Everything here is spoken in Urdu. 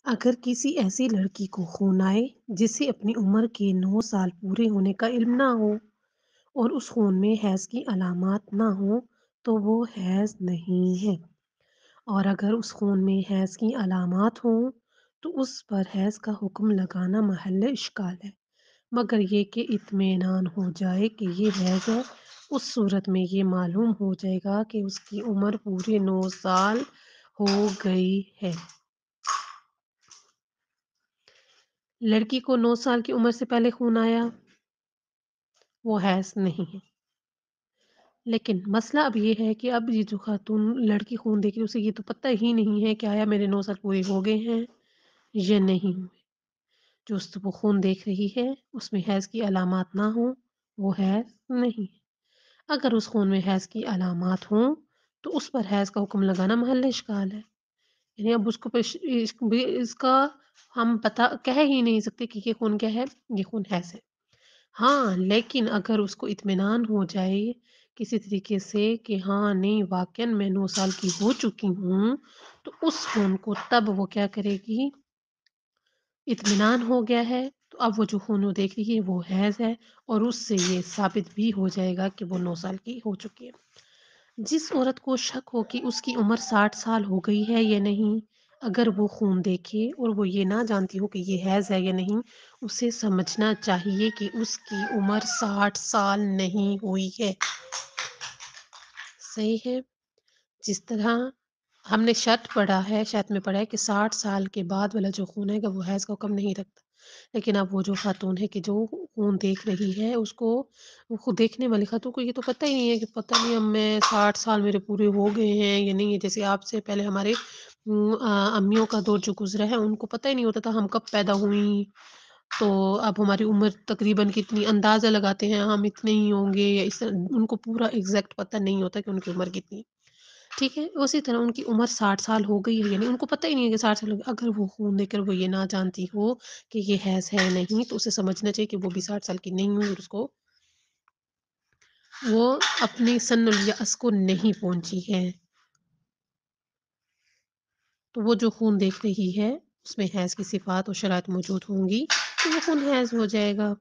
اگر کسی ایسی لڑکی کو خون آئے جسے اپنی عمر کے 9 سال پورے ہونے کا علم نہ ہو اور اس خون میں حیض کی علامات نہ ہوں تو وہ حیض نہیں ہے، اور اگر اس خون میں حیض کی علامات ہوں تو اس پر حیض کا حکم لگانا محل اشکال ہے، مگر یہ کہ اطمینان ہو جائے کہ یہ حیض ہے۔ اس صورت میں یہ معلوم ہو جائے گا کہ اس کی عمر پورے 9 سال ہو گئی ہے۔ لڑکی کو 9 سال کی عمر سے پہلے خون آیا، وہ حیض نہیں ہے۔ لیکن مسئلہ اب یہ ہے کہ اب یہ جو خاتون لڑکی خون دیکھ رہی اسے یہ تو پتہ ہی نہیں ہے کہ آیا میرے 9 سال پورے ہو گئے ہیں یا نہیں ہوئے۔ جو وہ خون دیکھ رہی ہے اس میں حیض کی علامات نہ ہوں وہ حیض نہیں ہے۔ اگر اس خون میں حیض کی علامات ہوں تو اس پر حیض کا حکم لگانا محل اشکال ہے، یعنی اب اس کو اس کا ہم پتہ کہہ ہی نہیں سکتے کہ یہ خون کیا ہے، یہ خون حیض ہے۔ ہاں لیکن اگر اس کو اطمینان ہو جائے کسی طریقے سے کہ ہاں نہیں واقعاً میں 9 سال کی ہو چکی ہوں تو اس خون کو تب وہ کیا کرے گی، اطمینان ہو گیا ہے تو اب وہ جو خون وہ دیکھ رہی ہے وہ حیض ہے، اور اس سے یہ ثابت بھی ہو جائے گا کہ وہ 9 سال کی ہو چکی ہے۔ جس عورت کو شک ہو کہ اس کی عمر 60 سال ہو گئی ہے یا نہیں، اگر وہ خون دیکھے اور وہ یہ نہ جانتی ہو کہ یہ حیض ہے یا نہیں، اسے سمجھنا چاہیے کہ اس کی عمر 60 سال نہیں ہوئی ہے۔ صحیح ہے؟ جس طرح ہم نے شرط میں پڑھا ہے کہ 60 سال کے بعد والا جو خون ہے گا وہ حیض کا حکم نہیں رکھتا، لیکن اب وہ جو خاتون ہے کہ جو خون دیکھ رہی ہے اس کو خود دیکھنے والی خاتون کو یہ تو پتہ ہی نہیں ہے کہ پتہ نہیں اب میں 60 سال میرے پورے ہو گئے ہیں یا نہیں ہے، جیسے آپ سے پہلے ہمارے امیوں کا دور جو گزرا ہے ان کو پتہ ہی نہیں ہوتا تھا ہم کب پیدا ہوئی، تو اب ہماری عمر تقریباً کتنی اندازہ لگاتے ہیں ہم اتنے ہی ہوں گے یا اس طرح، ان کو پورا ایگزیکٹ پتہ نہیں ہوتا کہ ان کی عمر کتنی، ٹھیک ہے؟ اسی طرح ان کی عمر 60 سال ہو گئی ہے، یعنی ان کو پتہ ہی نہیں ہے کہ 60 سال ہو گئے، اگر وہ خون دیکھ کر وہ یہ نہ جانتی ہو کہ یہ حیض ہے نہیں تو اسے سمجھنا چاہیے کہ وہ بھی 60 سال کی نہیں ہوئی اور اس کو وہ اپنی سن الیأس کو نہیں پہنچی ہے، تو وہ جو خون دیکھ رہی ہے اس میں حیض کی صفات اور شرائط موجود ہوں گی تو وہ خون حیض ہو جائے گا۔